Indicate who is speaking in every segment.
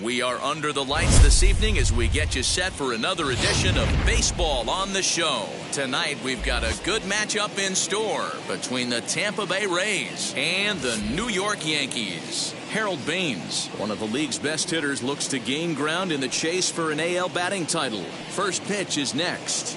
Speaker 1: We are under the lights this evening as we get you set for another edition of Baseball on the Show. Tonight we've got a good matchup in store between the Tampa Bay Rays and the New York Yankees. Harold Baines, one of the league's best hitters, looks to gain ground in the chase for an AL batting title. First pitch is next.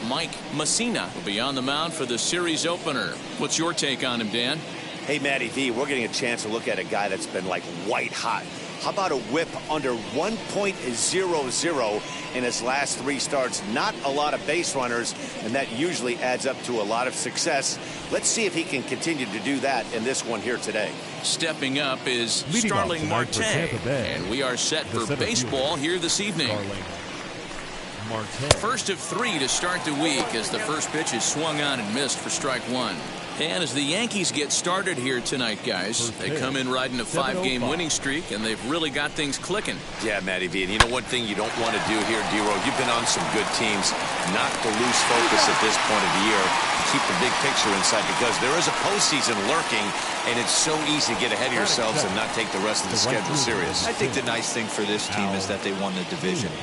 Speaker 1: Mike Messina will be on the mound for the series opener. What's your take on him, Dan?
Speaker 2: Hey, Matty V, we're getting a chance to look at a guy that's been like white hot. How about a whip under 1.00 in his last 3 starts? Not a lot of base runners, and that usually adds up to a lot of success. Let's see if he can continue to do that in this one here today.
Speaker 1: Stepping up is Starling Marte, and we are set for baseball here this evening. First of 3 to start the week as the first pitch is swung on and missed for strike 1. And as the Yankees get started here tonight, guys, they come in riding a 5-game winning streak, and they've really got things clicking.
Speaker 2: Yeah, Matty V, and you know one thing you don't want to do here, D-Row, you've been on some good teams, not to lose focus at this point of the year, keep the big picture inside, because there is a postseason lurking, and it's so easy to get ahead of yourselves and not take the rest of the schedule serious.
Speaker 3: I think the nice thing for this team is that they won the division.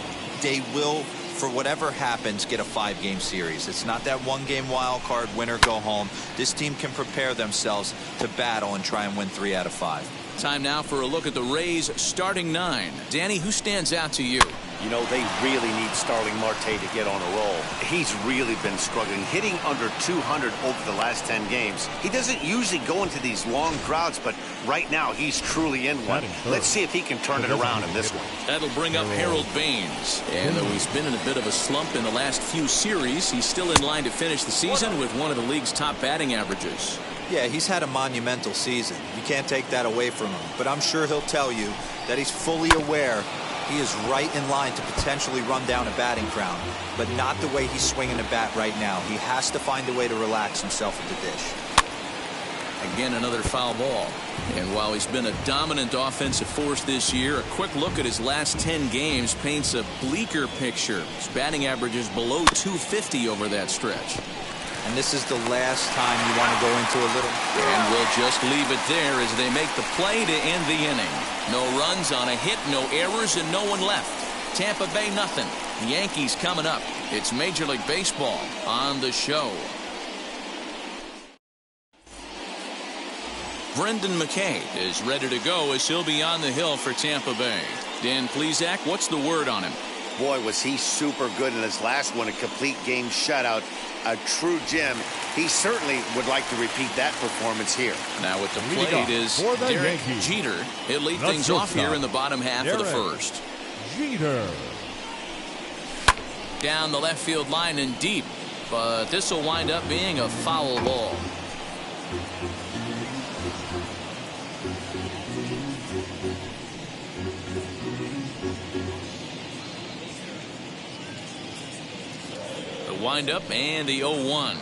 Speaker 3: They will, for whatever happens, get a 5-game series. It's not that 1-game wild card, win or go home. This team can prepare themselves to battle and try and win 3 out of 5.
Speaker 1: Time now for a look at the Rays starting 9. Danny, who stands out to you?
Speaker 2: You know, they really need Starling Marte to get on a roll. He's really been struggling, hitting under 200 over the last 10 games. He doesn't usually go into these long crowds, but right now he's truly in one. Let's see if he can turn it around in this one.
Speaker 1: That'll bring up Harold Baines. And though he's been in a bit of a slump in the last few series, he's still in line to finish the season with one of the league's top batting averages.
Speaker 3: Yeah, he's had a monumental season. You can't take that away from him. But I'm sure he'll tell you that he's fully aware he is right in line to potentially run down a batting crown, but not the way he's swinging the bat right now. He has to find a way to relax himself at the dish.
Speaker 1: Again, another foul ball. And while he's been a dominant offensive force this year, a quick look at his last 10 games paints a bleaker picture. His batting average is below 250 over that stretch.
Speaker 3: And this is the last time you want to go into a little.
Speaker 1: And we'll just leave it there as they make the play to end the inning. No runs on a hit, no errors, and no one left. Tampa Bay nothing. The Yankees coming up. It's Major League Baseball on the Show. Brendan McKay is ready to go as he'll be on the hill for Tampa Bay. Dan Plesac, what's the word on him?
Speaker 2: Boy, was he super good in his last one, a complete game shutout, a true gem. He certainly would like to repeat that performance here.
Speaker 1: Now with the plate is Derek Jeter. He'll lead things off here in the bottom half of the first.
Speaker 4: Jeter.
Speaker 1: Down the left field line and deep, but this will wind up being a foul ball. Wind up and the 0-1.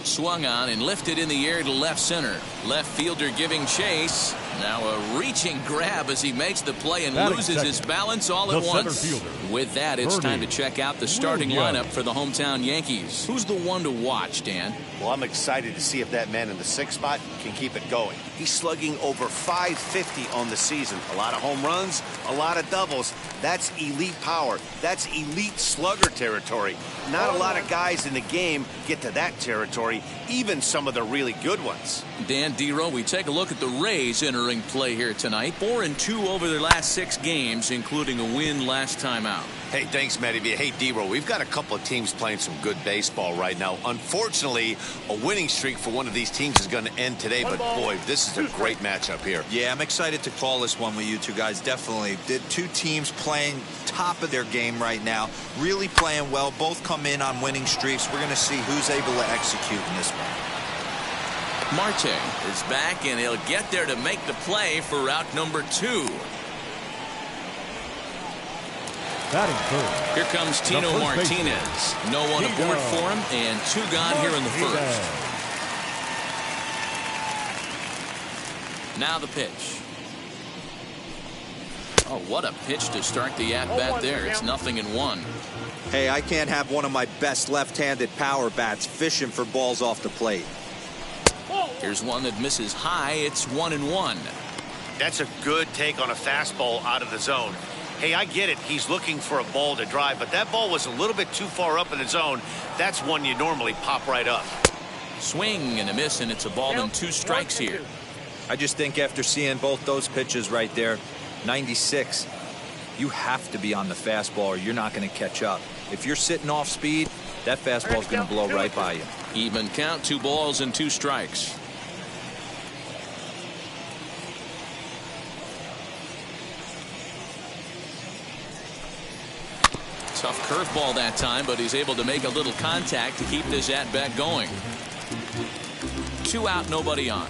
Speaker 1: Swung on and lifted in the air to left center. Left fielder giving chase. Now a reaching grab as he makes the play and loses his balance all at once. With that, it's time to check out the starting lineup for the hometown Yankees. Who's the one to watch, Dan?
Speaker 2: Well, I'm excited to see if that man in the 6th spot can keep it going. He's slugging over .550 on the season. A lot of home runs, a lot of doubles. That's elite power. That's elite slugger territory. Not a lot of guys in the game get to that territory, even some of the really good ones.
Speaker 1: Dan, D-Row, we take a look at the Rays in entering play here tonight. 4-2 over their last 6 games, including a win last time out.
Speaker 2: Hey, thanks, Matty B. Hey, D-Roll, we've got a couple of teams playing some good baseball right now. Unfortunately, a winning streak for one of these teams is going to end today, but boy, this is a great matchup here.
Speaker 3: Yeah, I'm excited to call this one with you two guys, definitely. The two teams playing top of their game right now, really playing well. Both come in on winning streaks. We're going to see who's able to execute in this one.
Speaker 1: Marte is back, and he'll get there to make the play for out number 2. Here comes Tino Martinez. No one aboard for him, and 2 gone here in the first. Now the pitch. Oh, what a pitch to start the at-bat there. It's 0-1.
Speaker 3: Hey, I can't have one of my best left-handed power bats fishing for balls off the plate.
Speaker 1: Here's one that misses high. It's 1-1.
Speaker 2: That's a good take on a fastball out of the zone. Hey, I get it. He's looking for a ball to drive, but that ball was a little bit too far up in the zone. That's one you normally pop right up.
Speaker 1: Swing and a miss, and it's a ball and 2 strikes here.
Speaker 3: I just think after seeing both those pitches right there, 96, you have to be on the fastball or you're not going to catch up. If you're sitting off speed, that fastball is going to blow right by you.
Speaker 1: Even count, 2 balls and 2 strikes. Tough curveball that time, but he's able to make a little contact to keep this at-bat going. 2 out, nobody on.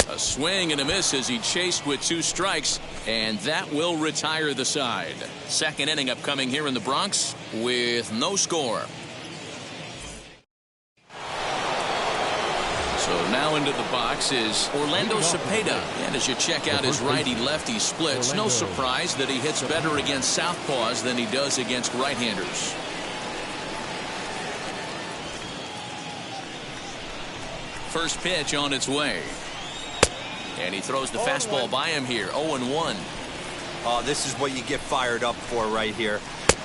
Speaker 1: A swing and a miss as he chased with 2 strikes, and that will retire the side. Second inning upcoming here in the Bronx with no score. So now into the box is Orlando Cepeda. And as you check out his righty-lefty splits, no surprise that he hits better against southpaws than he does against right-handers. First pitch on its way. And he throws the fastball by him here. 0-1.
Speaker 3: Oh, this is what you get fired up for right here.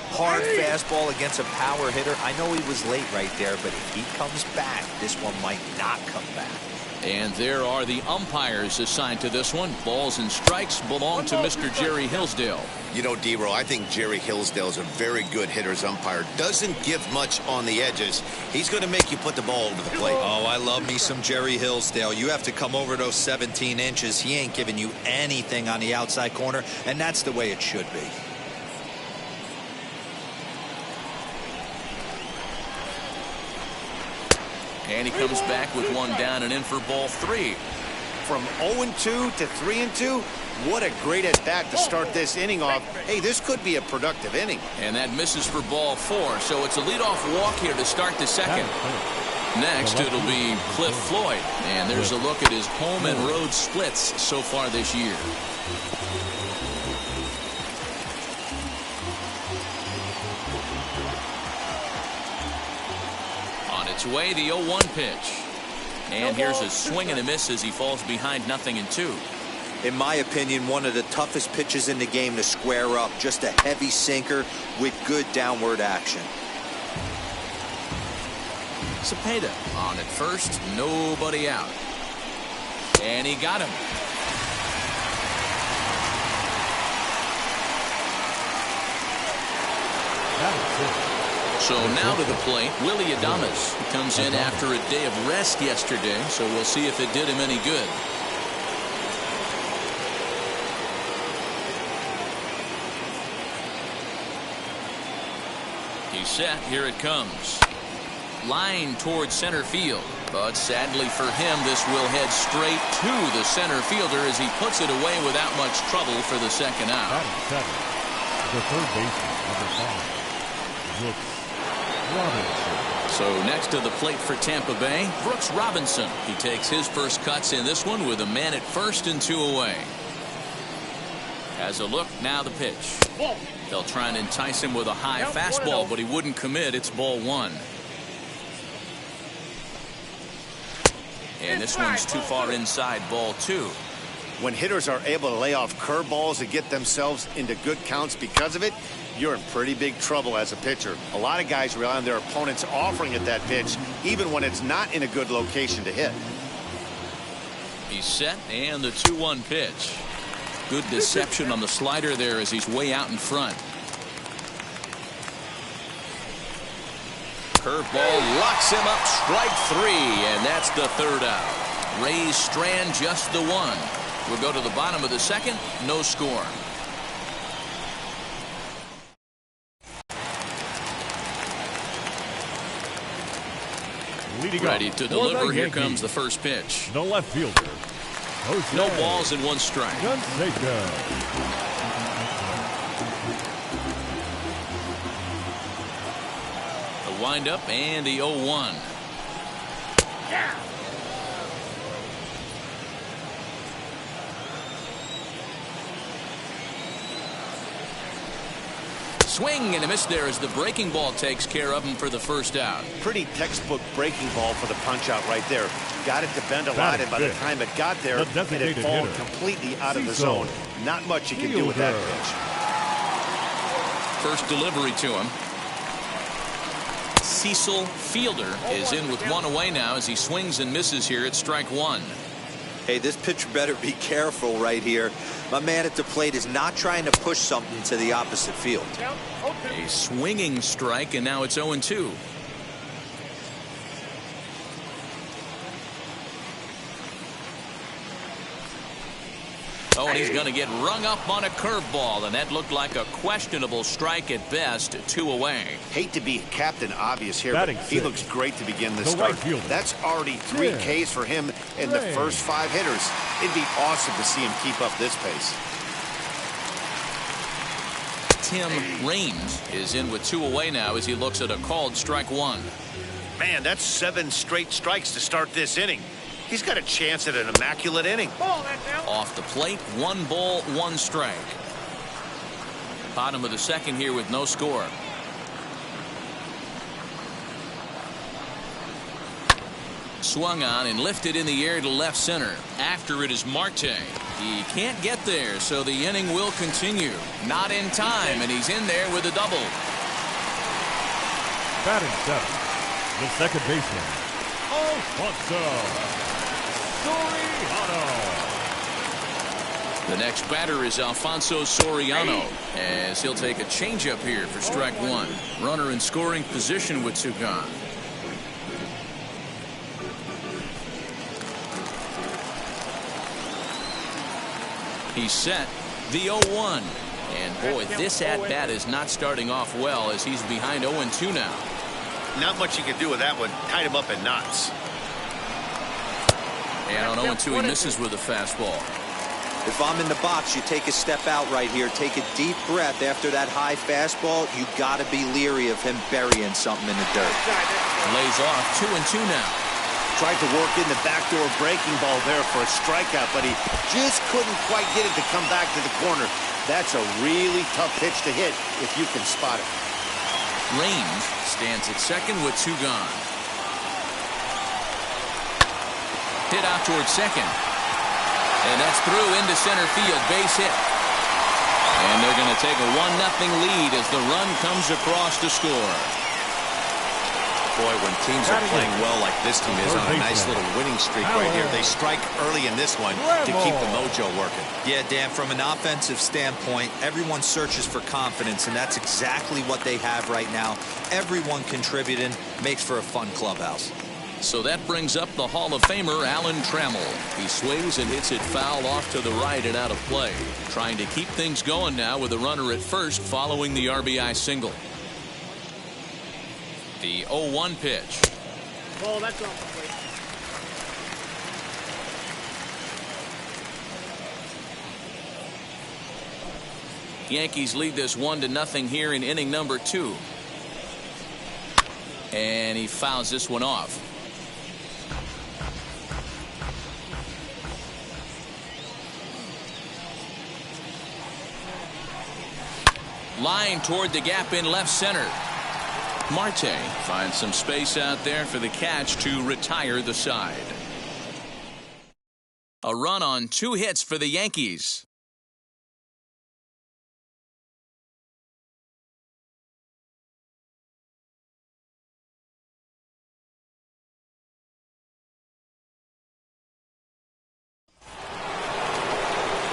Speaker 3: Hard fastball against a power hitter. I know he was late right there, but if he comes back, this one might not come back.
Speaker 1: And there are the umpires assigned to this one. Balls and strikes belong to Mr. Jerry Hillsdale.
Speaker 2: You know, D-Roll, I think Jerry Hillsdale is a very good hitter's umpire. Doesn't give much on the edges. He's going to make you put the ball over the plate.
Speaker 3: Oh, I love me some Jerry Hillsdale. You have to come over those 17 inches. He ain't giving you anything on the outside corner, and that's the way it should be.
Speaker 1: And he comes back with 1 down and in for ball 3.
Speaker 2: From 0-2 to 3-2, what a great at-bat to start this inning off. Hey, this could be a productive inning.
Speaker 1: And that misses for ball 4, so it's a leadoff walk here to start the second. Next, it'll be Cliff Floyd. And there's a look at his home and road splits so far this year. Its way, the 0-1 pitch. And here's a swing and a miss as he falls behind 0-2.
Speaker 3: In my opinion, one of the toughest pitches in the game to square up. Just a heavy sinker with good downward action.
Speaker 1: Cepeda on at first, nobody out. And he got him. So now to the plate, Willy Adams. He comes in after a day of rest yesterday, so we'll see if it did him any good. He's set. Here it comes. Line towards center field. But sadly for him, this will head straight to the center fielder as he puts it away without much trouble for the second out.
Speaker 4: The third baseman, number 5,
Speaker 1: So next to the plate for Tampa Bay, Brooks Robinson. He takes his first cuts in this one with a man at first and 2 away. As a look, now the pitch. They'll try and entice him with a high fastball, but he wouldn't commit. It's ball 1. And this one's too far inside, ball 2.
Speaker 2: When hitters are able to lay off curveballs and get themselves into good counts because of it, you're in pretty big trouble as a pitcher. A lot of guys rely on their opponents offering at that pitch, even when it's not in a good location to hit.
Speaker 1: He's set, and the 2-1 pitch. Good deception on the slider there as he's way out in front. Curveball locks him up, strike 3, and that's the 3rd out. Rays strand just the 1. We'll go to the bottom of the 2nd, no score. Ready to deliver. Here comes the first pitch.
Speaker 4: The left fielder.
Speaker 1: No balls and 1 strike.
Speaker 4: Canseco.
Speaker 1: The windup and the 0-1.
Speaker 4: Yeah.
Speaker 1: Swing and a miss there as the breaking ball takes care of him for the 1st out.
Speaker 2: Pretty textbook breaking ball for the punch out right there. Got it to bend a lot, and by the time it got there, it had fallen completely out of the zone. Not much you can do with that pitch.
Speaker 1: First delivery to him. Cecil Fielder is in with 1 away now as he swings and misses here at strike 1.
Speaker 3: Hey, this pitcher better be careful right here. My man at the plate is not trying to push something to the opposite field.
Speaker 1: A swinging strike, and now it's 0-2. Oh, and he's going to get rung up on a curveball, and that looked like a questionable strike at best. 2 away.
Speaker 2: Hate to be Captain Obvious here, but he looks great to begin this start. That's already 3 Ks for him in the first 5 hitters. It'd be awesome to see him keep up this pace.
Speaker 1: Tim Raines is in with 2 away now as he looks at a called strike 1.
Speaker 2: Man, that's 7 straight strikes to start this inning. He's got a chance at an immaculate inning.
Speaker 1: Off the plate, 1 ball, 1 strike. Bottom of the 2nd here with no score. Swung on and lifted in the air to left center. After it is Marte. He can't get there, so the inning will continue. Not in time, and he's in there with a double.
Speaker 4: Batting 7th, the second baseman, Alfonso Soriano.
Speaker 1: The next batter is Alfonso Soriano, as he'll take a changeup here for strike 1. Runner in scoring position with 2 gone. He's set. The 0-1. And boy, this at-bat is not starting off well as he's behind 0-2 now.
Speaker 2: Not much you can do with that one. Tied him up in knots.
Speaker 1: And on 0-2 he misses with a fastball.
Speaker 3: If I'm in the box, you take a step out right here. Take a deep breath after that high fastball. You got to be leery of him burying something in the dirt.
Speaker 1: Lays off 2-2 now.
Speaker 2: Tried to work in the backdoor breaking ball there for a strikeout, but he just couldn't quite get it to come back to the corner. That's a really tough pitch to hit if you can spot it.
Speaker 1: Baines stands at 2nd with 2 gone. Hit out towards 2nd. And that's through into center field. Base hit. And they're going to take a 1-0 lead as the run comes across to score.
Speaker 2: Boy, when teams are playing well like this team is on a nice little winning streak right here, they strike early in this one to keep the mojo working.
Speaker 3: Yeah, Dan, from an offensive standpoint, everyone searches for confidence, and that's exactly what they have right now. Everyone contributing makes for a fun clubhouse.
Speaker 1: So that brings up the Hall of Famer Alan Trammell. He swings and hits it foul off to the right and out of play. Trying to keep things going now with a runner at first following the RBI single. The 0-1 pitch.
Speaker 5: Oh, that's off the plate.
Speaker 1: Yankees lead this 1-0 here in inning number 2. And he fouls this one off. Line toward the gap in left center. Marte finds some space out there for the catch to retire the side. A run on 2 hits for the Yankees.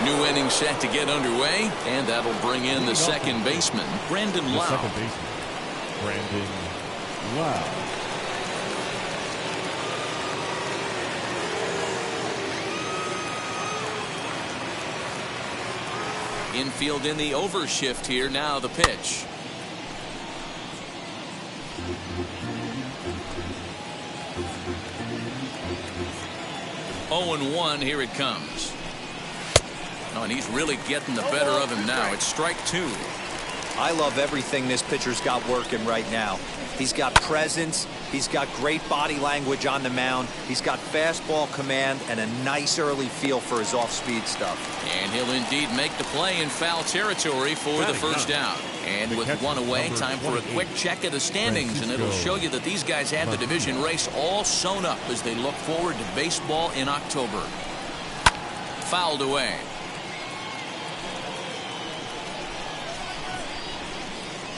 Speaker 1: New inning set to get underway, and that'll bring in the second baseman, Brandon Lau.
Speaker 4: Second baseman, Brandon Lau.
Speaker 1: Infield in the overshift here. Now the pitch. 0-1. Here it comes. Oh, and he's really getting the better of him now. It's strike two.
Speaker 3: I love everything this pitcher's got working right now. He's got presence. He's got great body language on the mound. He's got fastball command and a nice early feel for his off-speed stuff.
Speaker 1: And he'll indeed make the play in foul territory for the first down. And with one away, time for a quick check of the standings, and it'll show you that these guys have the division race all sewn up as they look forward to baseball in October. Fouled away.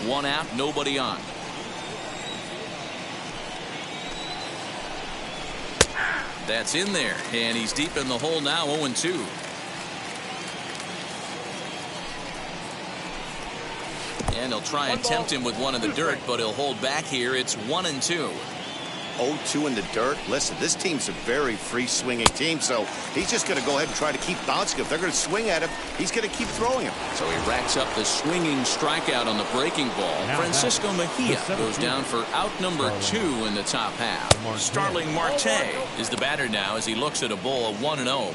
Speaker 1: One out, nobody on. That's in there, and he's deep in the hole now, 0-2. And he'll try and tempt him with one in the dirt, but he'll hold back here. It's 1-2.
Speaker 2: 0-2 in the dirt. Listen, this team's a very free-swinging team, so he's just going to go ahead and try to keep bouncing. If they're going to swing at him, he's going to keep throwing him.
Speaker 1: So he racks up the swinging strikeout on the breaking ball. Francisco Mejia goes down for out number 2 in the top half. Starling Marte is the batter now as he looks at a ball of 1-0.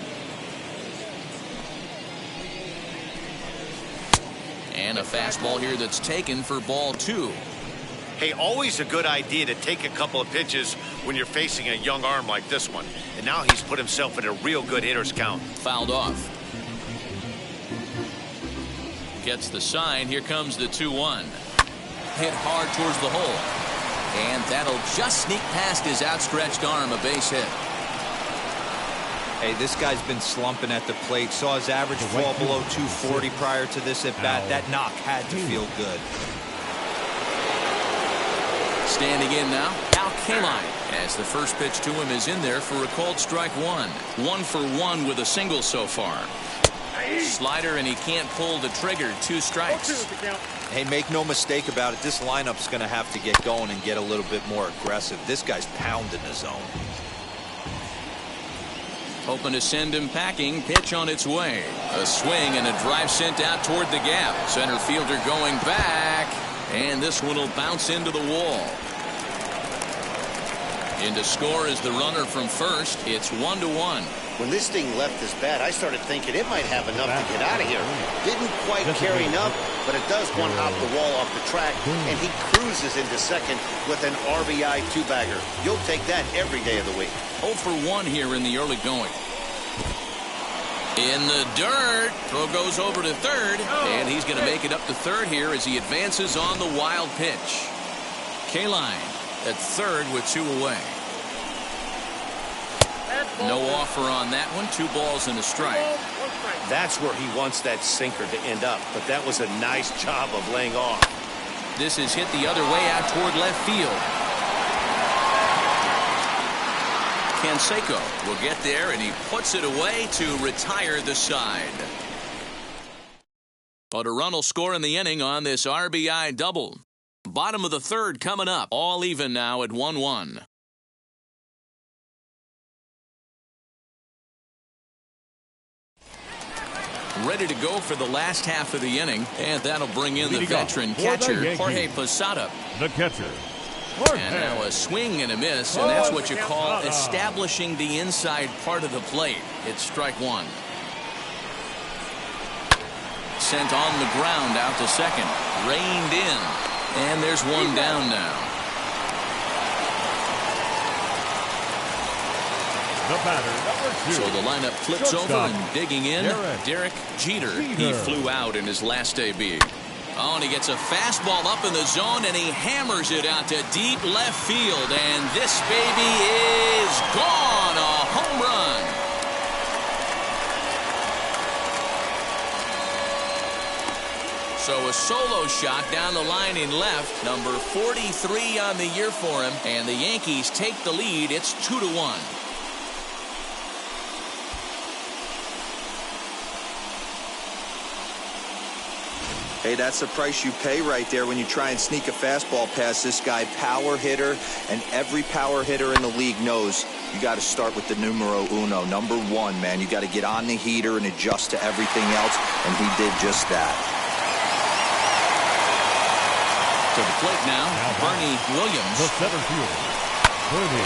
Speaker 1: And a fastball here that's taken for ball 2.
Speaker 2: Hey, always a good idea to take a couple of pitches when you're facing a young arm like this one. And now he's put himself in a real good hitter's count.
Speaker 1: Fouled off. Gets the sign. Here comes the 2-1. Hit hard towards the hole. And that'll just sneak past his outstretched arm, a base hit.
Speaker 3: Hey, this guy's been slumping at the plate. Saw his average fall below 240 prior to this at bat. That knock had to feel good.
Speaker 1: Standing in now, Al Kaline, as the first pitch to him is in there for a called strike 1. 1 for 1 with a single so far. Slider, and he can't pull the trigger. 2 strikes.
Speaker 3: Hey, make no mistake about it. This lineup's going to have to get going and get a little bit more aggressive. This guy's pounding the zone.
Speaker 1: Hoping to send him packing. Pitch on its way. A swing and a drive sent out toward the gap. Center fielder going back. And this one will bounce into the wall. In to score is the runner from first. It's 1-1.
Speaker 2: When this thing left his bat, I started thinking it might have enough to get out of here. Didn't quite carry enough, but it does one hop the wall off the track, and he cruises into second with an RBI 2-bagger. You'll take that every day of the week.
Speaker 1: 0 for 1 here in the early going. In the dirt. Throw goes over to third, and he's going to make it up to third here as he advances on the wild pitch. Kaline at third with 2 away. No offer on that one. 2 balls and a strike.
Speaker 2: That's where he wants that sinker to end up, but that was a nice job of laying off.
Speaker 1: This is hit the other way out toward left field. Canseco will get there, and he puts it away to retire the side. But a run will score in the inning on this RBI double. Bottom of the third coming up. All even now at 1-1. Ready to go for the last half of the inning, and that'll bring in the veteran catcher, Jorge Posada.
Speaker 4: The catcher.
Speaker 1: And now a swing and a miss, and that's what you call establishing the inside part of the plate. It's strike 1. Sent on the ground out to second. Reined in. And there's one down now.
Speaker 4: The batter, number 2.
Speaker 1: So the lineup flips over and digging in. Derek Jeter. He flew out in his last AB. Oh, and he gets a fastball up in the zone, and he hammers it out to deep left field. And this baby is gone. A home run. So a solo shot down the line in left. Number 43 on the year for him. And the Yankees take the lead. It's 2-1.
Speaker 3: Hey, that's the price you pay right there when you try and sneak a fastball past this guy. Power hitter, and every power hitter in the league knows you got to start with the numero uno, number one, man. You got to get on the heater and adjust to everything else, and he did just that.
Speaker 1: To the plate now, Bernie Williams.
Speaker 4: The center fielder,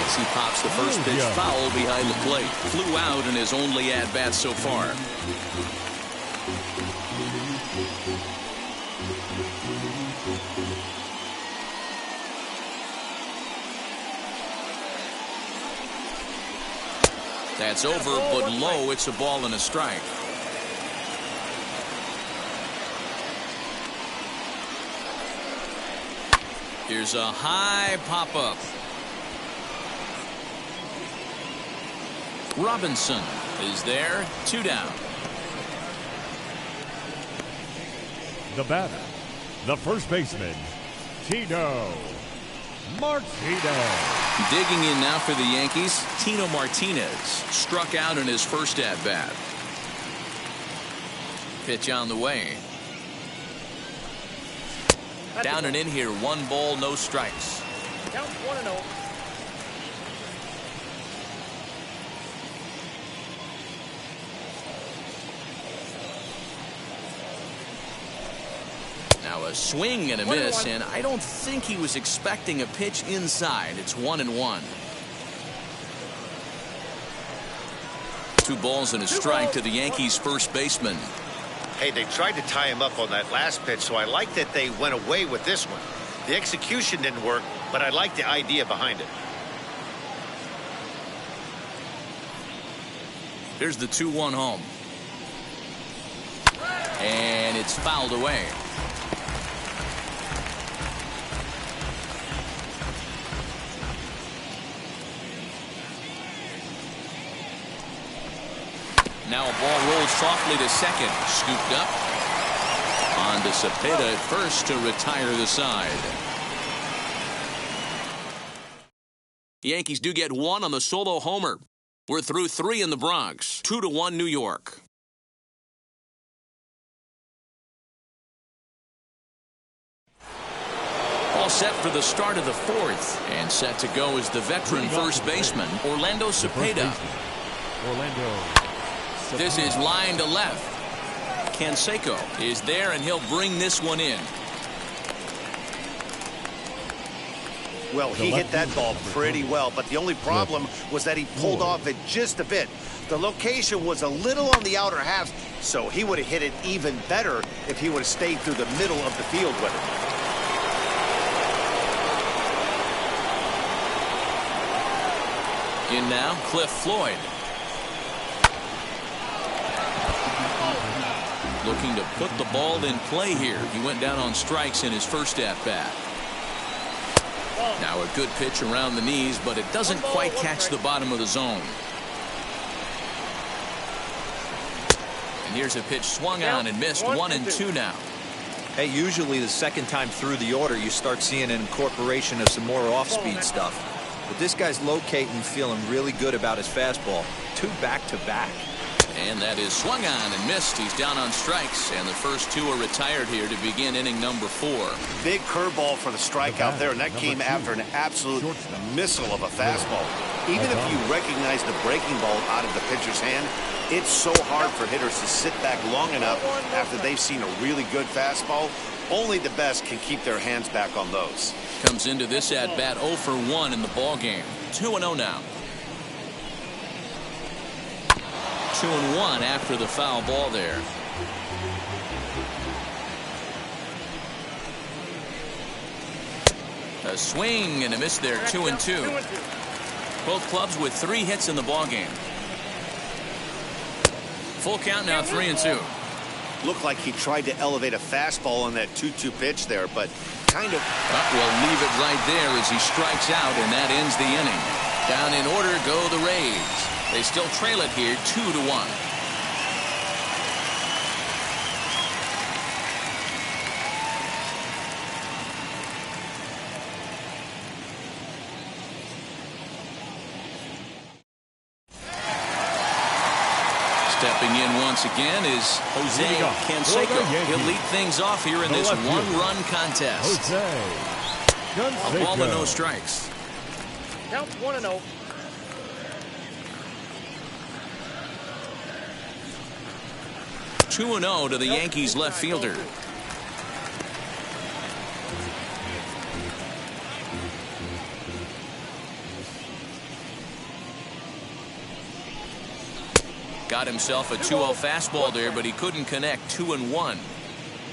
Speaker 1: As he pops the first pitch foul behind the plate. Flew out in his only at-bat so far. That's over, but low. It's a ball and a strike. Here's a high pop-up. Robinson is there. 2 down.
Speaker 4: the batter, the first baseman, Tino Martinez.
Speaker 1: Digging in now for the Yankees, Tino Martinez struck out in his first at-bat. Pitch on the way. Down and in here, 1 ball, no strikes.
Speaker 5: Count 1-0.
Speaker 1: Now a swing and a miss, and I don't think he was expecting a pitch inside. It's 1-1. 2 balls and a strike to the Yankees' first baseman.
Speaker 2: Hey, they tried to tie him up on that last pitch, so I like that they went away with this one. The execution didn't work, but I like the idea behind it.
Speaker 1: Here's the 2-1 home. And it's fouled away. Now a ball rolls softly to second. Scooped up. On to Cepeda at first to retire the side. The Yankees do get 1 on the solo homer. We're through 3 in the Bronx. 2-1 New York. All set for the start of the 4th. And set to go is the veteran first baseman, Orlando Cepeda. This is line to left. Canseco is there, and he'll bring this one in.
Speaker 2: Well, he hit that ball pretty well, but the only problem was that he pulled off it just a bit. The location was a little on the outer half, so he would have hit it even better if he would have stayed through the middle of the field with it.
Speaker 1: In now, Cliff Floyd. Looking to put the ball in play here. He went down on strikes in his first at-bat. Now a good pitch around the knees, but it doesn't quite catch the bottom of the zone. And here's a pitch swung on and missed. 1-2 now.
Speaker 3: Hey, usually the second time through the order, you start seeing an incorporation of some more off-speed stuff. But this guy's locating, feeling really good about his fastball. 2 back-to-back.
Speaker 1: And that is swung on and missed. He's down on strikes, and the first 2 are retired here to begin inning number 4.
Speaker 2: Big curveball for the strikeout there, and that came after an absolute missile of a fastball. Even if you recognize the breaking ball out of the pitcher's hand, it's so hard for hitters to sit back long enough after they've seen a really good fastball. Only the best can keep their hands back on those.
Speaker 1: Comes into this at-bat 0 for 1 in the ballgame. 2-0 now. 2-1 after the foul ball there. A swing and a miss there. 2-2. Both clubs with 3 hits in the ballgame. Full count now. 3-2.
Speaker 2: Looked like he tried to elevate a fastball on that 2-2 pitch there, but kind of.
Speaker 1: We'll leave it right there as he strikes out, and that ends the inning. Down in order go the Rays. They still trail it here 2-1. Stepping in once again is Jose Canseco. He'll lead things off here in this one-run contest. A ball and no strikes.
Speaker 5: Count 1-0.
Speaker 1: Two 2-0 to the Yankees left fielder. Got himself a 2-0 fastball there, but he couldn't connect. 2-1.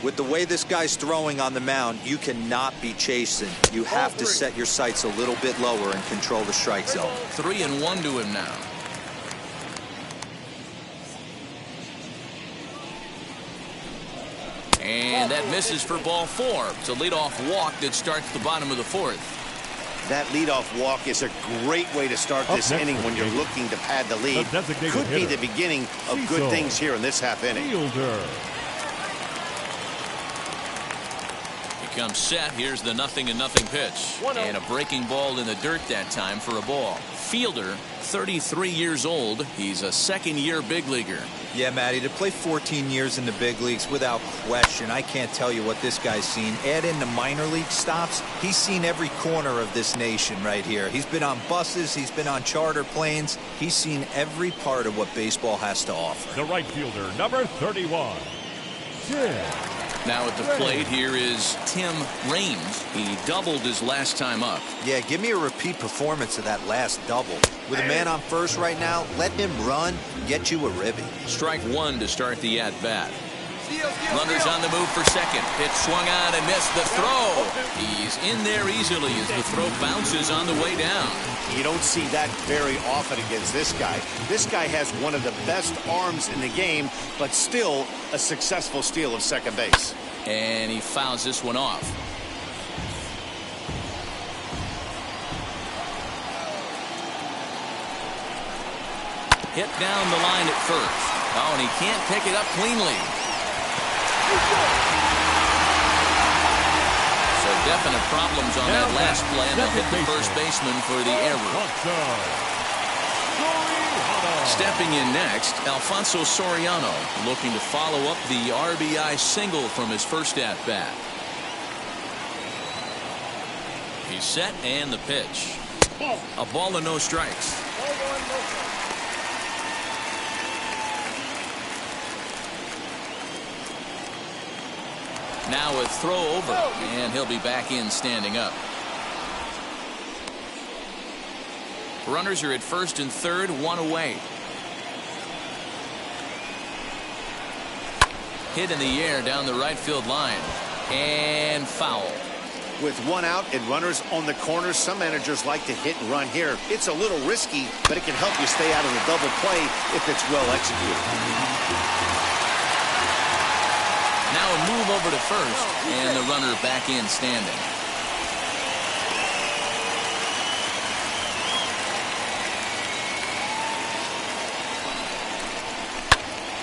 Speaker 3: With the way this guy's throwing on the mound, you cannot be chasing. You have to set your sights a little bit lower and control the strike zone.
Speaker 1: 3-1 to him now. And that misses for ball 4. It's a leadoff walk that starts the bottom of the 4th.
Speaker 2: That leadoff walk is a great way to start this inning when you're looking to pad the lead. Could be the beginning of good things here in this half inning.
Speaker 1: He comes set. Here's the 0-0 pitch. And a breaking ball in the dirt that time for a ball. Fielder, 33 years old. He's a second-year big leaguer.
Speaker 3: Yeah, Matty, to play 14 years in the big leagues, without question, I can't tell you what this guy's seen. Add in the minor league stops, he's seen every corner of this nation right here. He's been on buses, he's been on charter planes. He's seen every part of what baseball has to offer.
Speaker 4: The right fielder, number 31, Tim.
Speaker 1: Now at the plate here is Tim Raines. He doubled his last time up.
Speaker 3: Yeah, give me a repeat performance of that last double. With a man on first right now, let him run, get you a ribby.
Speaker 1: Strike 1 to start the at-bat. Runners on the move for second. Pitch swung on and missed the throw. He's in there easily as the throw bounces on the way down.
Speaker 2: You don't see that very often against this guy. This guy has one of the best arms in the game, but still a successful steal of second base.
Speaker 1: And he fouls this one off. Hit down the line at first. Oh, and he can't pick it up cleanly. So definite problems on that last play, and they'll hit the first baseman for the error. Stepping in next, Alfonso Soriano, looking to follow up the RBI single from his first at-bat. He's set, and the pitch. A ball and no strikes. Now a throw over, and he'll be back in standing up. Runners are at first and third, one away. Hit in the air down the right field line, and foul.
Speaker 2: With one out and runners on the corners, some managers like to hit and run here. It's a little risky, but it can help you stay out of the double play if it's well executed.
Speaker 1: Now a move over to first, and the runner back in standing.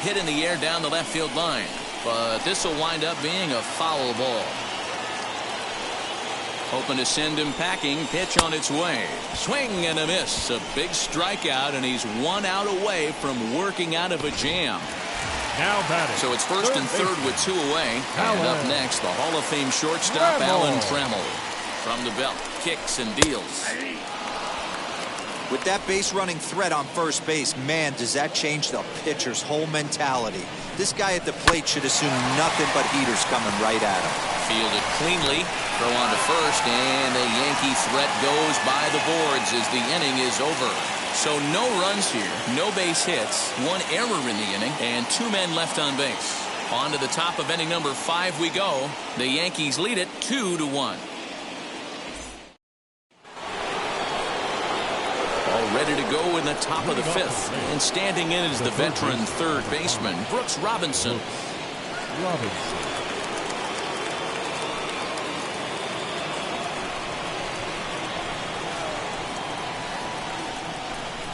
Speaker 1: Hit in the air down the left field line, but this will wind up being a foul ball. Hoping to send him packing. Pitch on its way. Swing and a miss. A big strikeout, and he's 1 out away from working out of a jam.
Speaker 4: Now batting.
Speaker 1: So it's first and third with 2 away. And up next, the Hall of Fame shortstop, Trammell. From the belt, kicks and deals.
Speaker 3: With that base running threat on first base, man, does that change the pitcher's whole mentality. This guy at the plate should assume nothing but heaters coming right at him.
Speaker 1: Fielded cleanly. Throw on to first, and the Yankee threat goes by the boards as the inning is over. So no runs here, no base hits, 1 error in the inning, and 2 men left on base. On to the top of inning number 5 we go. The Yankees lead it 2-1. All ready to go in the top of the 5th. And standing in is the veteran third baseman, Brooks Robinson.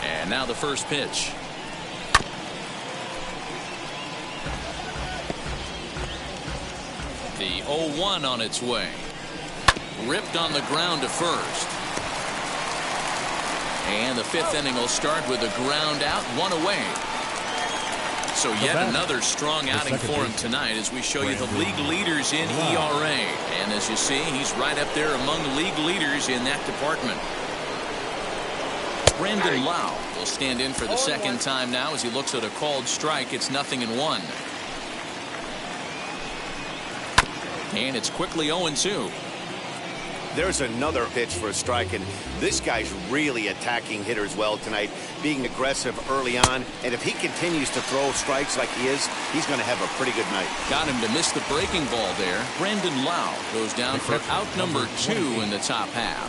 Speaker 1: And now the first pitch. The 0-1 on its way. Ripped on the ground to first. And the 5th inning will start with a ground out, 1 away. So yet another strong outing for him tonight as we show you the league leaders in ERA. And as you see, he's right up there among the league leaders in that department. Brandon Lau will stand in for the second time now as he looks at a called strike. It's 0-1. And it's quickly 0-2.
Speaker 2: There's another pitch for a strike, and this guy's really attacking hitters well tonight, being aggressive early on. And if he continues to throw strikes like he is, he's going to have a pretty good night.
Speaker 1: Got him to miss the breaking ball there. Brandon Lau goes down for out number 2 in the top half.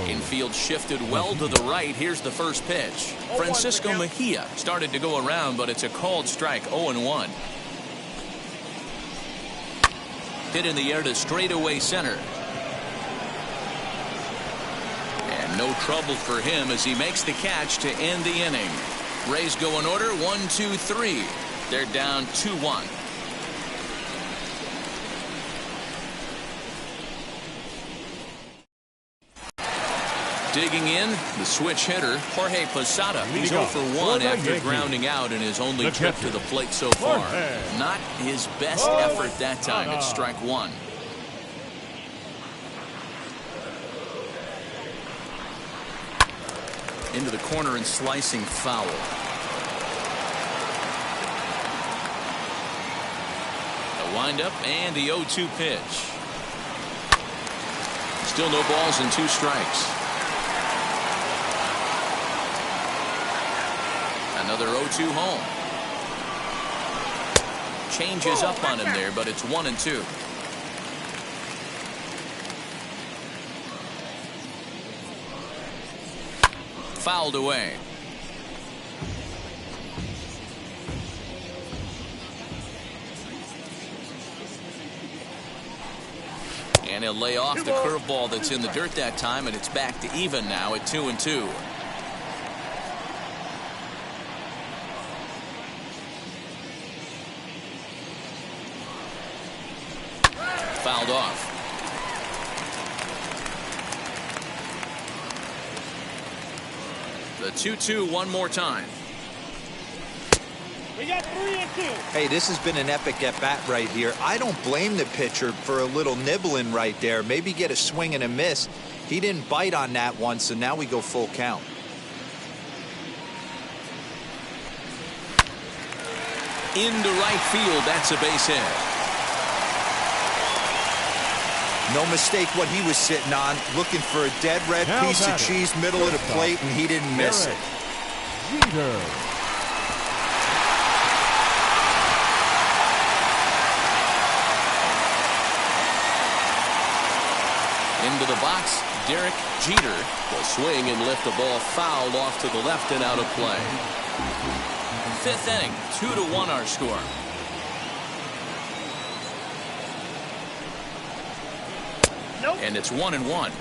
Speaker 1: Infield shifted well to the right. Here's the first pitch. Francisco Mejia started to go around, but it's a called strike. 0-1. Hit in the air to straightaway center. No trouble for him as he makes the catch to end the inning. Rays go in order 1-2-3. They're down 2-1. Digging in, the switch hitter, Jorge Posada. He's 0 for 1 after grounding out in his only trip to the plate so far. Not his best effort that time. It's strike 1. Into the corner and slicing foul. A windup and the 0-2 pitch. Still no balls and 2 strikes. Another 0-2 home. Changes up on him there, but it's 1-2. Fouled away. And he'll lay off the curveball that's in the dirt that time, and it's back to even now at 2-2. Fouled off. The 2-2 one more time.
Speaker 5: We got 3-2.
Speaker 3: Hey, this has been an epic at-bat right here. I don't blame the pitcher for a little nibbling right there. Maybe get a swing and a miss. He didn't bite on that one, so now we go full count.
Speaker 1: Into right field, that's a base hit.
Speaker 3: No mistake what he was sitting on, looking for a dead red piece of cheese middle of the plate, and he didn't miss it.
Speaker 1: Into the box, Derek Jeter will swing and lift the ball fouled off to the left and out of play. 5th inning, 2-1 our score.
Speaker 5: Nope.
Speaker 1: And it's 1-1.
Speaker 5: 1-1.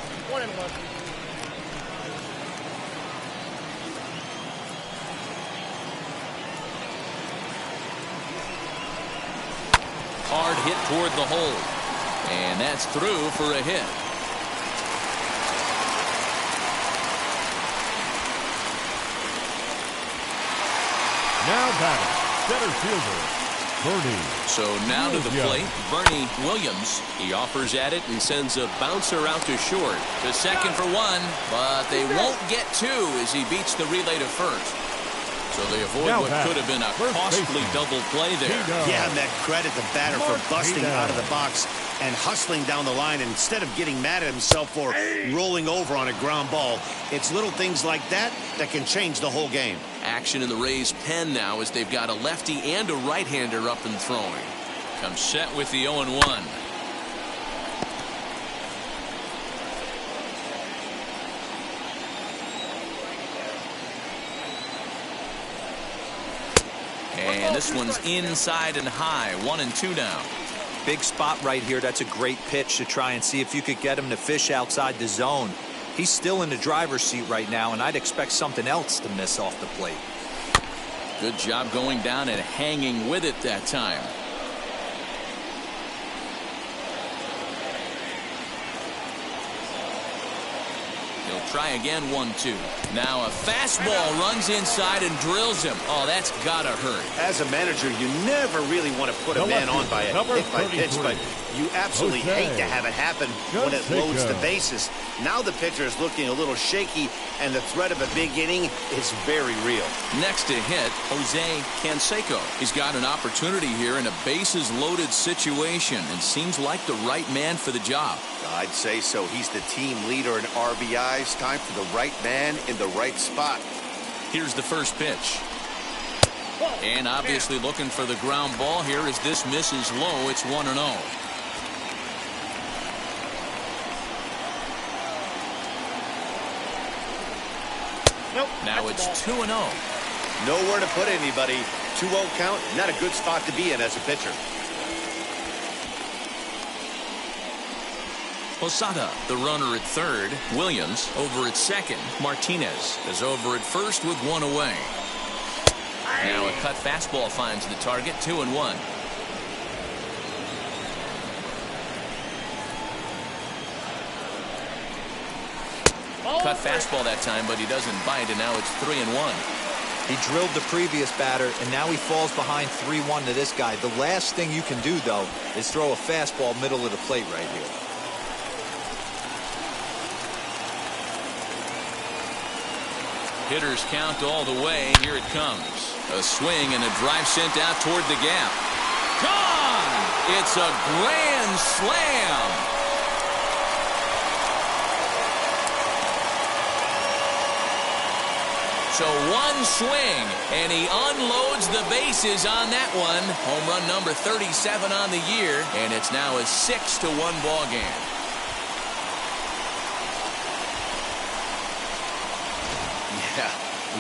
Speaker 1: Hard hit toward the hole. And that's through for a hit.
Speaker 4: Now batting, center fielder, Bernie.
Speaker 1: So now to the plate, Bernie Williams. He offers at it and sends a bouncer out to short. To second for 1, but they won't get 2 as he beats the relay to first. So they avoid what could have been a costly double play there.
Speaker 2: Yeah, and that credit the batter for busting out of the box and hustling down the line instead of getting mad at himself for rolling over on a ground ball. It's little things like that that can change the whole game.
Speaker 1: Action in the Rays' pen now as they've got a lefty and a right-hander up and throwing. Comes set with the 0-1. And this one's inside and high. 1-2 now.
Speaker 3: Big spot right here. That's a great pitch to try and see if you could get him to fish outside the zone. He's still in the driver's seat right now, and I'd expect something else to miss off the plate.
Speaker 1: Good job going down and hanging with it that time. He'll try again, 1-2. Now a fastball runs inside and drills him. Oh, that's gotta hurt.
Speaker 2: As a manager, you never really want to put a man on by a hit by pitch, but you absolutely hate to have it happen when it loads the bases. Now the pitcher is looking a little shaky, and the threat of a big inning is very real.
Speaker 1: Next to hit, Jose Canseco. He's got an opportunity here in a bases-loaded situation and seems like the right man for the job.
Speaker 2: I'd say so. He's the team leader in RBIs. Time for the right man in the right spot.
Speaker 1: Here's the first pitch. And obviously looking for the ground ball here as this misses low. It's 1-0. Now it's 2-0.
Speaker 2: Nowhere to put anybody. 2-0 count, not a good spot to be in as a pitcher.
Speaker 1: Posada, the runner at third. Williams over at second. Martinez is over at first with one away. Now a cut fastball finds the target, 2-1. Cut fastball that time, but he doesn't bite, and now it's 3-1.
Speaker 3: He drilled the previous batter, and now he falls behind 3-1 to this guy. The last thing you can do, though, is throw a fastball middle of the plate right here.
Speaker 1: Hitters count all the way. Here it comes. A swing and a drive sent out toward the gap. Gone! It's a grand slam. So one swing, and he unloads the bases on that one. Home run number 37 on the year, and it's now a 6-1 ball game.
Speaker 2: Yeah,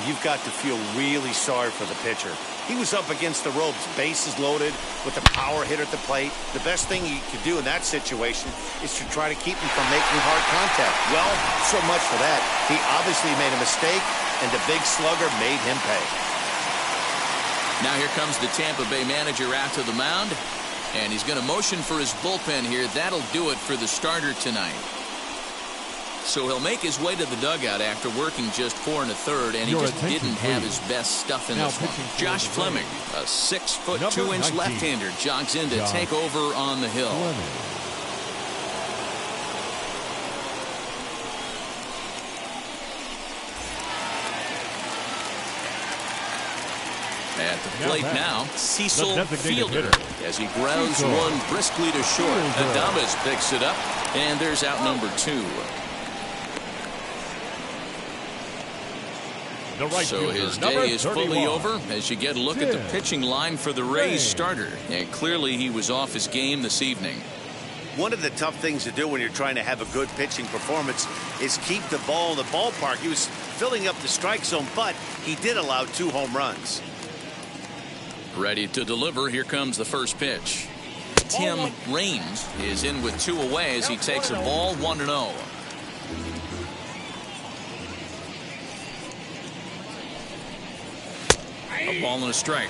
Speaker 2: you've got to feel really sorry for the pitcher. He was up against the ropes, bases loaded, with a power hitter at the plate. The best thing you could do in that situation is to try to keep him from making hard contact. Well, so much for that. He obviously made a mistake, and the big slugger made him pay.
Speaker 1: Now here comes the Tampa Bay manager out to the mound, and he's going to motion for his bullpen here. That'll do it for the starter tonight. So he'll make his way to the dugout after working just 4 1/3, and he just didn't have his best stuff in this one. Josh Fleming, a 6'2" left-hander, jogs in to take over on the hill. At the plate now, Cecil Fielder, as he grounds one briskly to short. Adams picks it up, and there's out number 2. So his day is fully over as you get a look at the pitching line for the Rays starter. And clearly he was off his game this evening.
Speaker 2: One of the tough things to do when you're trying to have a good pitching performance is keep the ball in the ballpark. He was filling up the strike zone, but he did allow 2 home runs.
Speaker 1: Ready to deliver. Here comes the first pitch. Tim Raines is in with 2 away as he takes a ball, 1-0. A ball and a strike.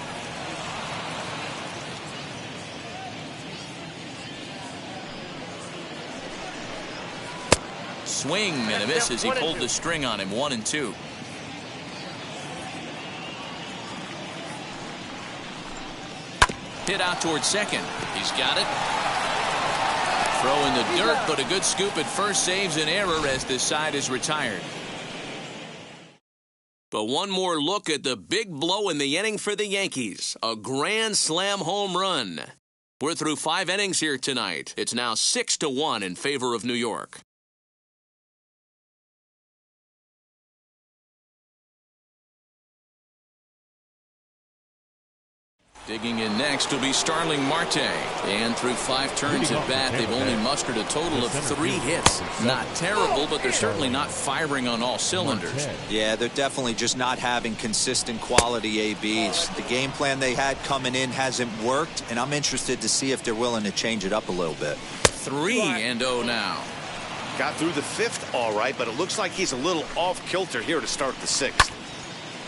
Speaker 1: Swing and a miss as he pulled the string on him, 1-2. Hit out towards second. He's got it. Throw in the dirt, but a good scoop at first saves an error as this side is retired. But one more look at the big blow in the inning for the Yankees. A grand slam home run. We're through 5 innings here tonight. It's now 6-1 in favor of New York. Digging in next will be Starling Marte. And through 5 turns at bat, they've only mustered a total of 3 hits. Not terrible, but they're certainly not firing on all cylinders.
Speaker 3: Yeah, they're definitely just not having consistent quality ABs. The game plan they had coming in hasn't worked, and I'm interested to see if they're willing to change it up a little bit.
Speaker 1: 3-0 now.
Speaker 2: Got through the 5th all right, but it looks like he's a little off kilter here to start the 6th.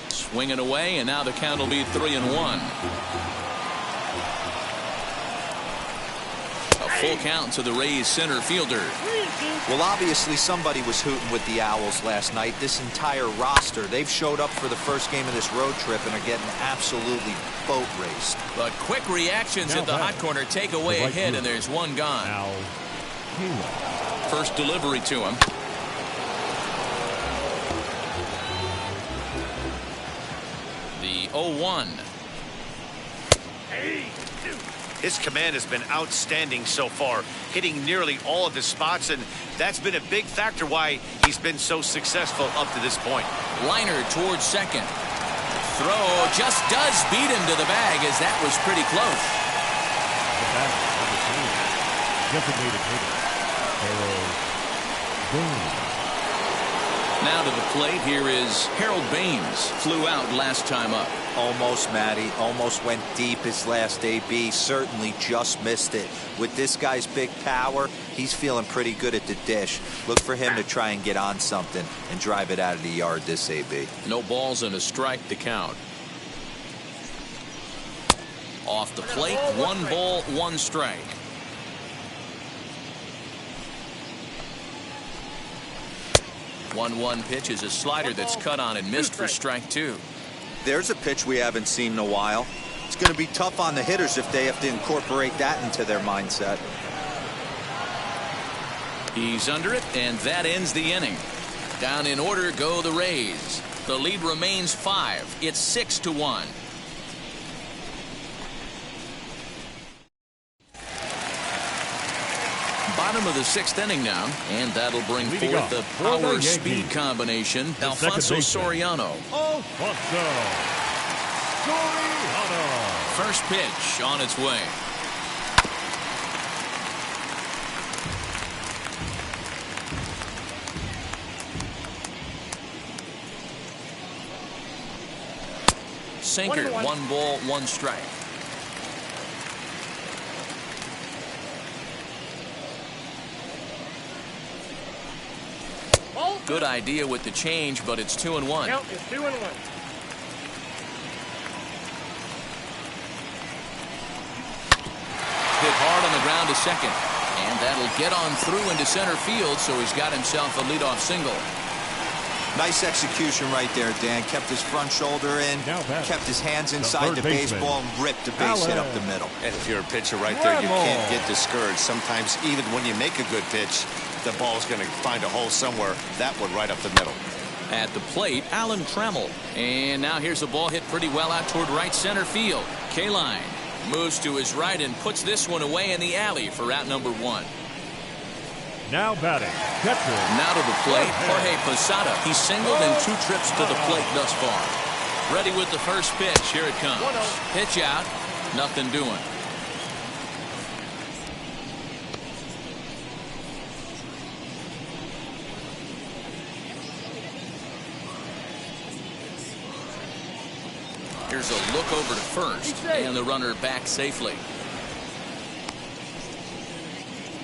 Speaker 1: Swinging away, and now the count will be 3-1. A Full count to the Rays center fielder.
Speaker 3: Well, obviously somebody was hooting with the Owls last night. This entire roster, they've showed up for the first game of this road trip and are getting absolutely boat raced.
Speaker 1: But quick reactions at the hot corner take away a hit, and there's one gone. First delivery to him. The 0-1.
Speaker 2: His command has been outstanding so far, hitting nearly all of his spots, and that's been a big factor why he's been so successful up to this point.
Speaker 1: Liner towards second. Throw just does beat him to the bag, as that was pretty close.
Speaker 4: Designated hitter, Baines.
Speaker 1: Now to the plate, here is Harold Baines. Flew out last time up.
Speaker 3: Almost, Matty. Almost went deep his last AB. Certainly just missed it. With this guy's big power, he's feeling pretty good at the dish. Look for him to try and get on something and drive it out of the yard this AB.
Speaker 1: No balls and a strike to count. Off the plate, 1 ball, 1 strike. One pitch is a slider that's cut on and missed for strike 2.
Speaker 3: There's a pitch we haven't seen in a while. It's going to be tough on the hitters if they have to incorporate that into their mindset.
Speaker 1: He's under it, and that ends the inning. Down in order go the Rays. The lead remains 5. It's 6-1. Bottom of the 6th inning now, and that'll bring forth the power-speed combination. Alfonso Soriano.
Speaker 4: Alfonso Soriano.
Speaker 1: First pitch on its way. Sinker, 1 ball, 1 strike. Good idea with the change, but it's 2-1.
Speaker 5: Count is 2-1.
Speaker 1: Hit hard on the ground to second, and that'll get on through into center field, so he's got himself a leadoff single.
Speaker 3: Nice execution right there, Dan. Kept his front shoulder in, kept his hands inside the baseball, and ripped the base hit up the middle.
Speaker 2: And if you're a pitcher right there, you can't get discouraged. Sometimes even when you make a good pitch, the ball's going to find a hole somewhere. That one right up the middle.
Speaker 1: At the plate, Trammell. And now here's a ball hit pretty well out toward right center field. K-line moves to his right and puts this one away in the alley for out number 1.
Speaker 4: Now batting, catcher.
Speaker 1: Now to the plate, Jorge Posada. He's singled in 2 trips to the plate thus far. Ready with the first pitch. Here it comes. Pitch out. Nothing doing. Here's a look over to first, and the runner back safely.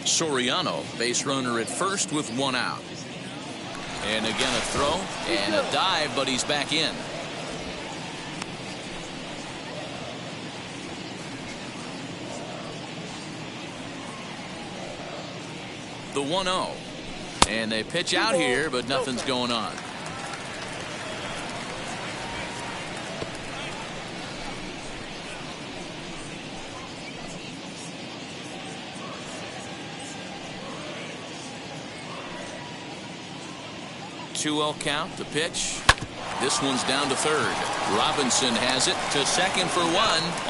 Speaker 1: Soriano, base runner at first with 1 out. And again a throw and a dive, but he's back in. The 1-0. And they pitch out here, but nothing's going on. Two-0 count, the pitch. This one's down to third. Robinson has it to second for 1.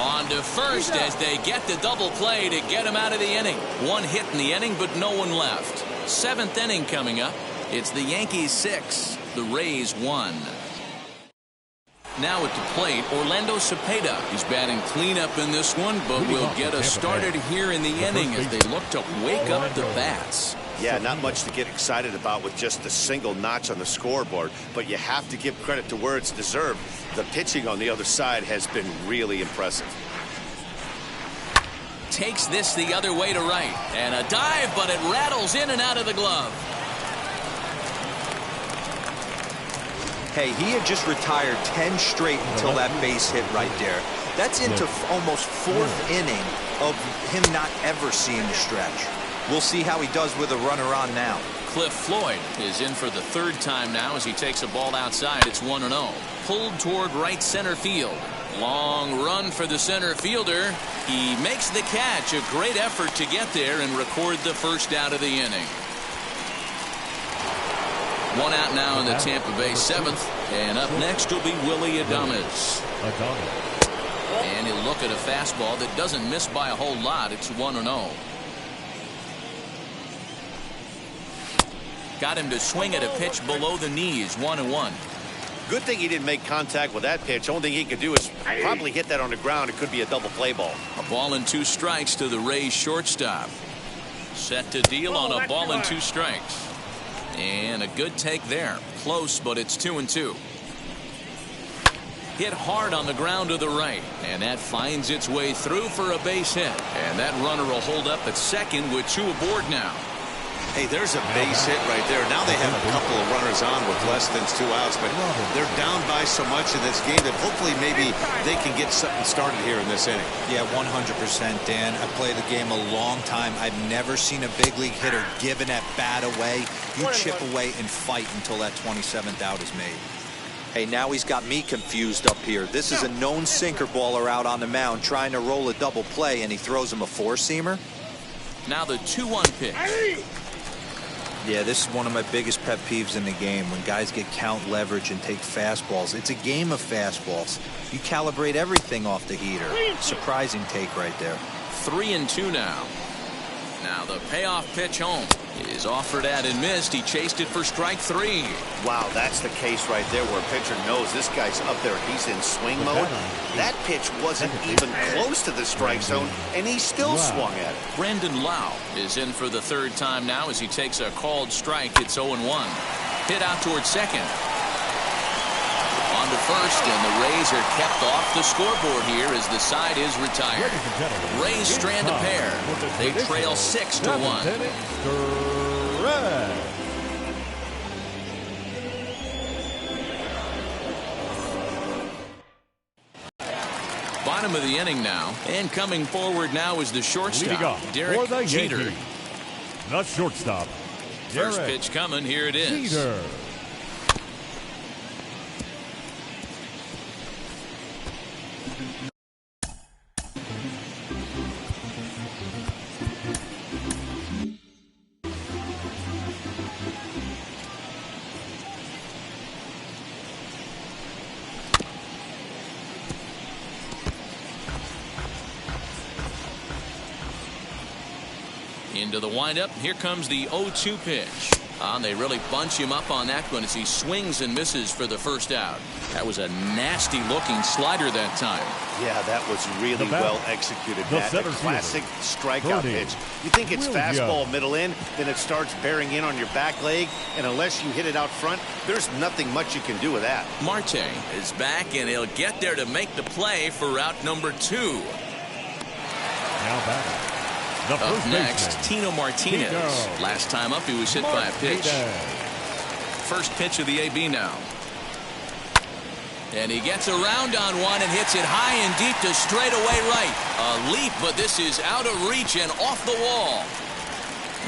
Speaker 1: On to first as they get the double play to get him out of the inning. 1 hit in the inning, but no one left. 7th inning coming up. It's the Yankees 6, the Rays 1. Now at the plate, Orlando Cepeda. He's batting cleanup in this one, but will get us started here in the inning as they look to wake up the bats.
Speaker 2: Yeah, not much to get excited about with just a single notch on the scoreboard, but you have to give credit to where it's deserved. The pitching on the other side has been really impressive.
Speaker 1: Takes this the other way to right, and a dive, but it rattles in and out of the glove.
Speaker 3: Hey, he had just retired 10 straight until that base hit right there. That's into almost fourth inning of him not ever seeing the stretch. We'll see how he does with a runner on now.
Speaker 1: Cliff Floyd is in for the third time now as he takes a ball outside. It's 1-0. Pulled toward right center field. Long run for the center fielder. He makes the catch. A great effort to get there and record the first out of the inning. One out now in the Tampa Bay seventh. And up next will be Willy Adams. And he'll look at a fastball that doesn't miss by a whole lot. It's 1-0. Got him to swing at a pitch below the knees. 1-1.
Speaker 2: Good thing he didn't make contact with that pitch. Only thing he could do is probably hit that on the ground. It could be a double play ball.
Speaker 1: A ball and 2 strikes to the Rays shortstop. Set to deal on a ball and 2 strikes. And a good take there. Close, but it's 2-2. Hit hard on the ground to the right. And that finds its way through for a base hit. And that runner will hold up at second with 2 aboard now.
Speaker 2: Hey, there's a base hit right there. Now they have a couple of runners on with less than 2 outs, but they're down by so much in this game that hopefully maybe they can get something started here in this inning.
Speaker 3: Yeah, 100%, Dan. I played the game a long time. I've never seen a big league hitter giving that bat away. You chip away and fight until that 27th out is made. Hey, now he's got me confused up here. This is a known sinker baller out on the mound trying to roll a double play, and he throws him a 4-seamer.
Speaker 1: Now the 2-1 pitch.
Speaker 3: Yeah, this is one of my biggest pet peeves in the game, when guys get count leverage and take fastballs. It's a game of fastballs. You calibrate everything off the heater. Surprising take right there.
Speaker 1: 3-2 now. Now the payoff pitch home is offered at and missed. He chased it for strike 3.
Speaker 2: Wow, that's the case right there where a pitcher knows this guy's up there. He's in swing mode. That pitch wasn't even close to the strike zone, and he still swung at it.
Speaker 1: Brandon Lau is in for the third time now as he takes a called strike. It's 0-1. Hit out towards second. On to first, and the Rays are kept off the scoreboard here as the side is retired. Rays strand a pair. They trail 6-1. Bottom of the inning now, and coming forward now is the shortstop, Derek Jeter.
Speaker 4: The shortstop,
Speaker 1: First pitch coming. Here it is.
Speaker 4: Jeter.
Speaker 1: Into the windup. Here comes the 0-2 pitch. They really bunch him up on that one as he swings and misses for the first out. That was a nasty looking slider that time.
Speaker 2: Yeah, that was really well executed, Matt. A classic strikeout pitch. You think it's fastball middle in, then it starts bearing in on your back leg, and unless you hit it out front, there's nothing much you can do with that.
Speaker 1: Marte is back, and he'll get there to make the play for route number 2.
Speaker 4: Now back.
Speaker 1: Up next, Tino Martinez. Last time up, he was hit by a pitch. First pitch of the AB now. And he gets around on one and hits it high and deep to straightaway right. A leap, but this is out of reach and off the wall.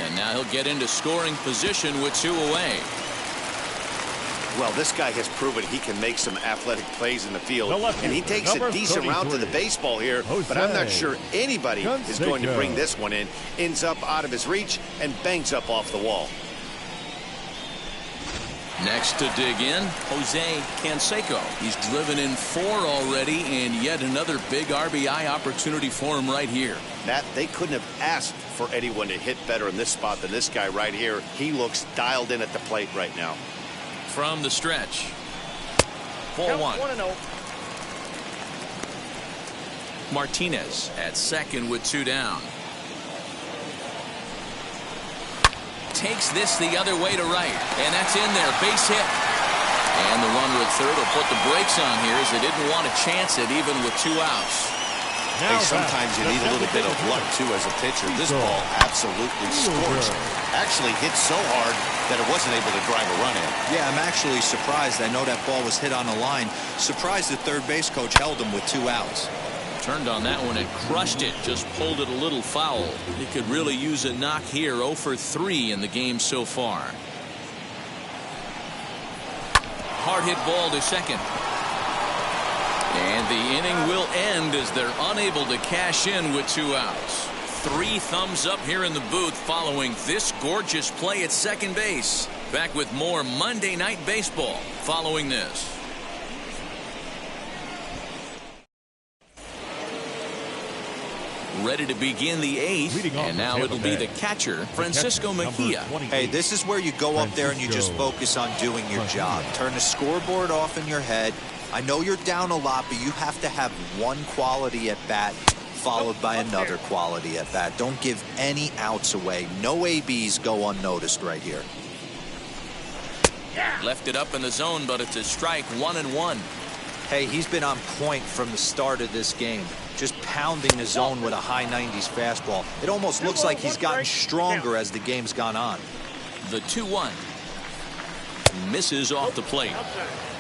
Speaker 1: And now he'll get into scoring position with 2 away.
Speaker 2: Well, this guy has proven he can make some athletic plays in the field, and he takes a decent route to the baseball here, but I'm not sure anybody is going to bring this one in. Ends up out of his reach and bangs up off the wall.
Speaker 1: Next to dig in, Jose Canseco. He's driven in 4 already, and yet another big RBI opportunity for him right here.
Speaker 2: Matt, they couldn't have asked for anyone to hit better in this spot than this guy right here. He looks dialed in at the plate right now.
Speaker 1: From the stretch. 4-1. Martinez at second with 2 down. Takes this the other way to right, and that's in there. Base hit. And the runner at third will put the brakes on here as they didn't want to chance it even with 2 outs.
Speaker 2: Hey, sometimes you need a little bit of luck, too, as a pitcher. This ball absolutely scorched. Actually hit so hard that it wasn't able to drive a run in.
Speaker 3: Yeah, I'm actually surprised. I know that ball was hit on the line. Surprised the third base coach held him with 2 outs.
Speaker 1: Turned on that one and crushed it. Just pulled it a little foul. He could really use a knock here. 0 for 3 in the game so far. Hard hit ball to second. And the inning will end as they're unable to cash in with 2 outs. 3 thumbs up here in the booth following this gorgeous play at second base. Back with more Monday Night Baseball following this. Ready to begin the 8th, and now it'll be the catcher, Francisco Mejia.
Speaker 3: Hey, this is where you go up there and you just focus on doing your job. Turn the scoreboard off in your head. I know you're down a lot, but you have to have one quality at bat followed by another quality at bat. Don't give any outs away. No ABs go unnoticed right here.
Speaker 1: Left it up in the zone, but it's a strike. 1-1.
Speaker 3: Hey, he's been on point from the start of this game. Just pounding the zone with a high 90s fastball. It almost looks like he's gotten stronger as the game's gone on.
Speaker 1: The 2-1. Misses off the plate.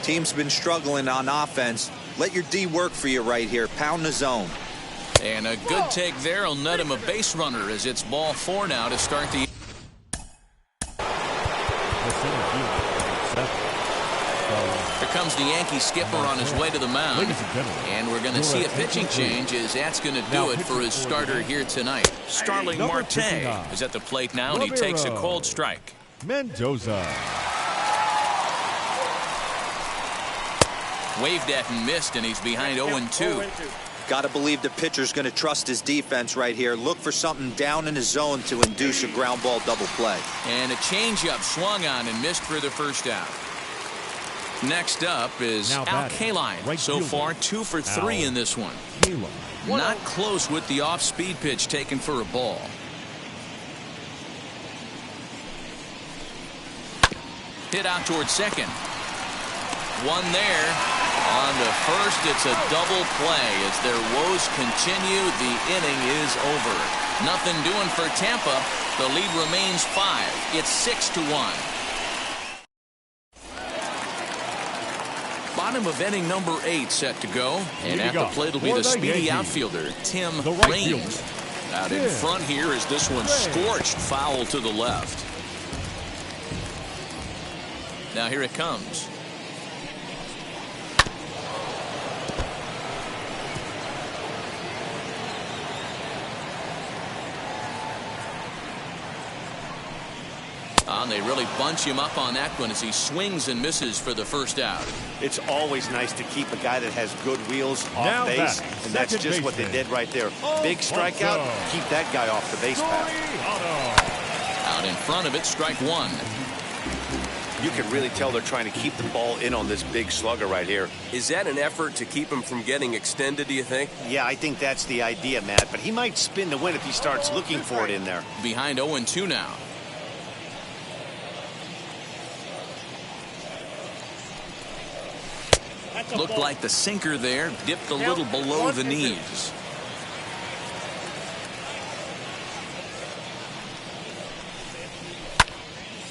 Speaker 3: Team's been struggling on offense. Let your D work for you right here. Pound the zone.
Speaker 1: And a good take there will net him a base runner as it's ball 4 now to start the. Here comes the Yankee skipper on his way to the mound. And we're going to see a pitching change as that's going to do it for his starter here tonight. Starling Marte is at the plate now, and he takes a cold strike.
Speaker 4: Mendoza.
Speaker 1: Waved at and missed, and he's behind 0-2.
Speaker 3: Got to believe the pitcher's going to trust his defense right here. Look for something down in his zone to induce a ground ball double play.
Speaker 1: And a changeup swung on and missed for the first out. Next up is Alkaline. Right so far 2 for 3 in this one. Not close with the off-speed pitch taken for a ball. Hit out towards second. One there. On to first, it's a double play as their woes continue. The inning is over. Nothing doing for Tampa. The lead remains 5. It's 6-1. Bottom of inning number 8 set to go. And at the plate will be the speedy outfielder, Tim Baines. Out in front here is this one scorched foul to the left. Now here it comes. And they really bunch him up on that one as he swings and misses for the first out.
Speaker 2: It's always nice to keep a guy that has good wheels off base, and that's just what they did right there. Big strikeout, keep that guy off the base path.
Speaker 1: Out in front of it, strike 1.
Speaker 2: You can really tell they're trying to keep the ball in on this big slugger right here.
Speaker 6: Is that an effort to keep him from getting extended, do you think?
Speaker 2: Yeah, I think that's the idea, Matt, but he might spin to win if he starts looking for it in there.
Speaker 1: Behind 0-2 now. Looked like the sinker there, dipped a little below the knees.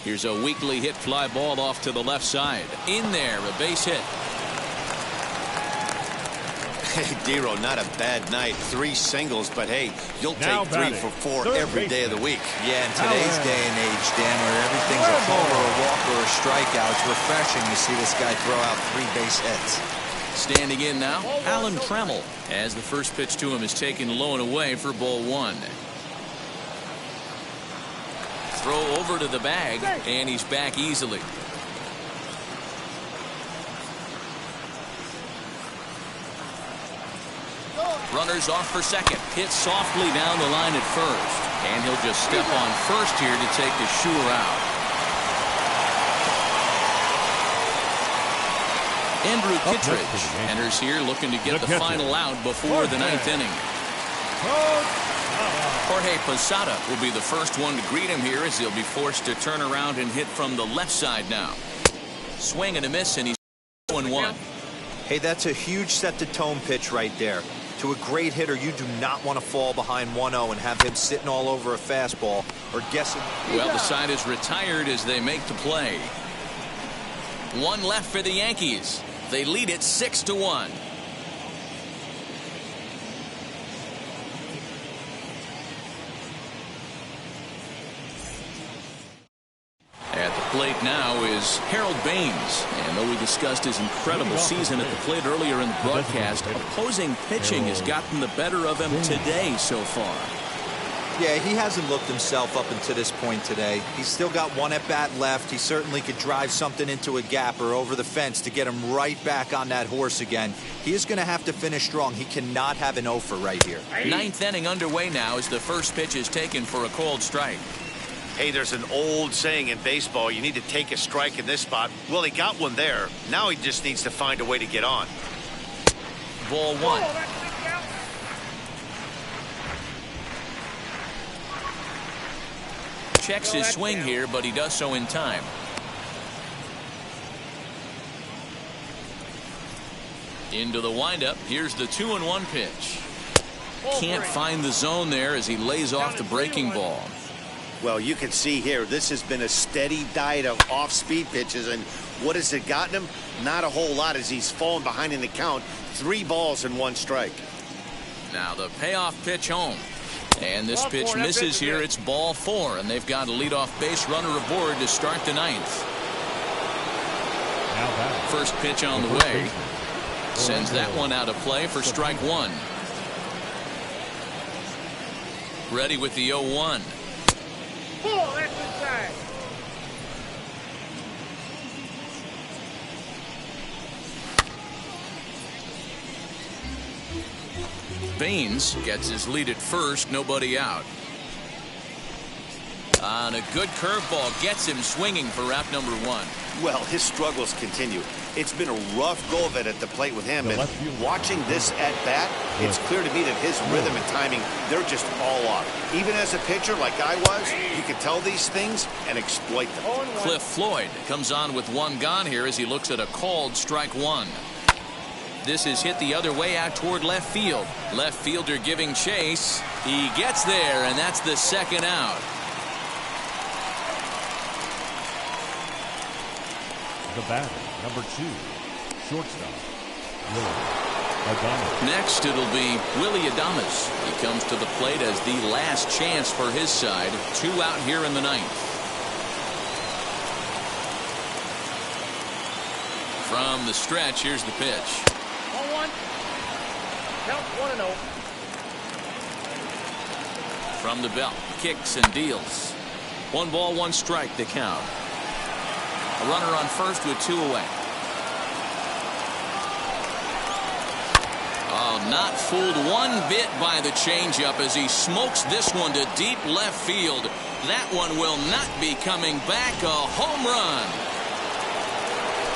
Speaker 1: Here's a weakly hit fly ball off to the left side. In there, a base hit.
Speaker 2: Hey, Dero, not a bad night. 3 singles, but hey, you'll take 3 for 4 every day of the week.
Speaker 3: Yeah, in today's day and age, Dan, where everything's a homer, a walk, or a strikeout, it's refreshing to see this guy throw out 3 base hits.
Speaker 1: Standing in now, Alan Trammell, as the first pitch to him is taken low and away for ball 1. Throw over to the bag, and he's back easily. Runners off for second. Hit softly down the line at first. And he'll just step on first here to take the sure out. Andrew Kittredge enters here looking to get the final out before the 9th inning. Jorge Posada will be the first one to greet him here as he'll be forced to turn around and hit from the left side now. Swing and a miss, and he's 0-1.
Speaker 3: Hey, that's a huge set-the-tone pitch right there. To a great hitter, you do not want to fall behind 1-0 and have him sitting all over a fastball or guessing.
Speaker 1: Well, the side is retired as they make the play. 1 left for the Yankees. They lead it 6-1. plate now is Harold Baines. And though we discussed his incredible season at the plate earlier in the broadcast, opposing pitching has gotten the better of him today so far.
Speaker 3: Yeah, he hasn't looked himself up until this point today. He's still got one at bat left. He certainly could drive something into a gap or over the fence to get him right back on that horse again. He is going to have to finish strong. He cannot have an 0 for right here.
Speaker 1: Ninth inning underway now as the first pitch is taken for a called strike.
Speaker 2: Hey, there's an old saying in baseball, you need to take a strike in this spot. Well, he got one there. Now he just needs to find a way to get on.
Speaker 1: Ball 1. Checks his swing here, but he does so in time. Into the windup. Here's the 2-1 pitch. Can't find the zone there as he lays off the breaking ball.
Speaker 2: Well, you can see here, this has been a steady diet of off-speed pitches, and what has it gotten him? Not a whole lot as he's fallen behind in the count. 3 balls and 1 strike.
Speaker 1: Now the payoff pitch home. And this pitch misses here. It's ball 4, and they've got a leadoff base runner aboard to start the 9th. First pitch on the way. Sends that one out of play for strike 1. Ready with the 0-1. Baines gets his lead at first, nobody out. On a good curveball gets him swinging for out number 1.
Speaker 2: Well, his struggles continue. It's been a rough go of it at the plate with him, and watching this at bat, it's clear to me that his rhythm and timing, they're just all off. Even as a pitcher like I was, you can tell these things and exploit them.
Speaker 1: Cliff Floyd comes on with 1 gone here as he looks at a called strike 1. This is hit the other way out toward left field. Left fielder giving chase. He gets there, and that's the 2nd out.
Speaker 4: The batter, number 2, shortstop, Willy Adams.
Speaker 1: Next, it'll be Willy Adams. He comes to the plate as the last chance for his side. 2 out here in the 9th. From the stretch, here's the pitch.
Speaker 5: 1-1. Count 1-0.
Speaker 1: From the belt, kicks and deals. 1 ball, 1 strike to count. A runner on first with 2 away. Oh, not fooled one bit by the changeup as he smokes this one to deep left field. That one will not be coming back. A home run.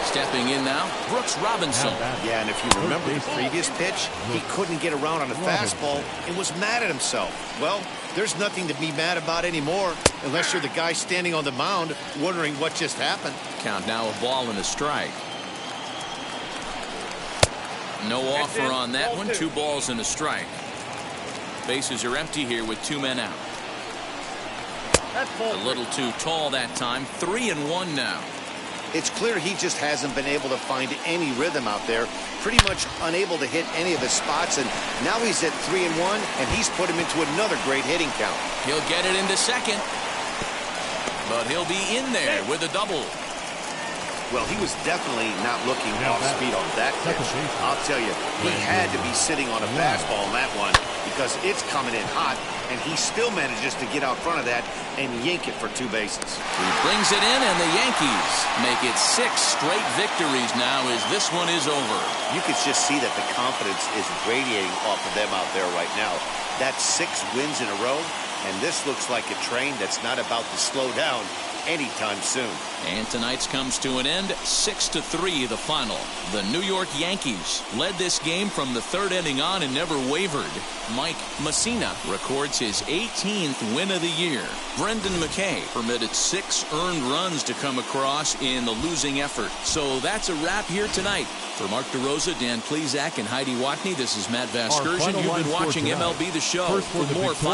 Speaker 1: Stepping in now, Brooks Robinson.
Speaker 2: Yeah, and if you remember the previous pitch, he couldn't get around on a fastball and was mad at himself. Well, there's nothing to be mad about anymore unless you're the guy standing on the mound wondering what just happened.
Speaker 1: Count now, a ball and a strike. No offer on that one. 2 balls and a strike. Bases are empty here with 2 men out. A little too tall that time. 3-1 now.
Speaker 2: It's clear he just hasn't been able to find any rhythm out there. Pretty much unable to hit any of his spots, and now he's at 3-1, and he's put him into another great hitting count.
Speaker 1: He'll get it into second, but he'll be in there with a double.
Speaker 2: Well, he was definitely not looking off speed on that pitch. I'll tell you, he had to be sitting on a fastball on that one because it's coming in hot, and he still manages to get out front of that and yank it for 2 bases.
Speaker 1: He brings it in, and the Yankees make it 6 straight victories now as this one is over.
Speaker 2: You could just see that the confidence is radiating off of them out there right now. That's 6 wins in a row, and this looks like a train that's not about to slow down anytime soon.
Speaker 1: And tonight's comes to an end. 6-3 the final. The New York Yankees led this game from the 3rd inning on and never wavered. Mike Mussina records his 18th win of the year. Brendan McKay permitted 6 earned runs to come across in the losing effort. So that's a wrap here tonight. For Mark DeRosa, Dan Plesac, and Heidi Watney, this is Matt Vasgersian. You've been watching MLB The Show. For more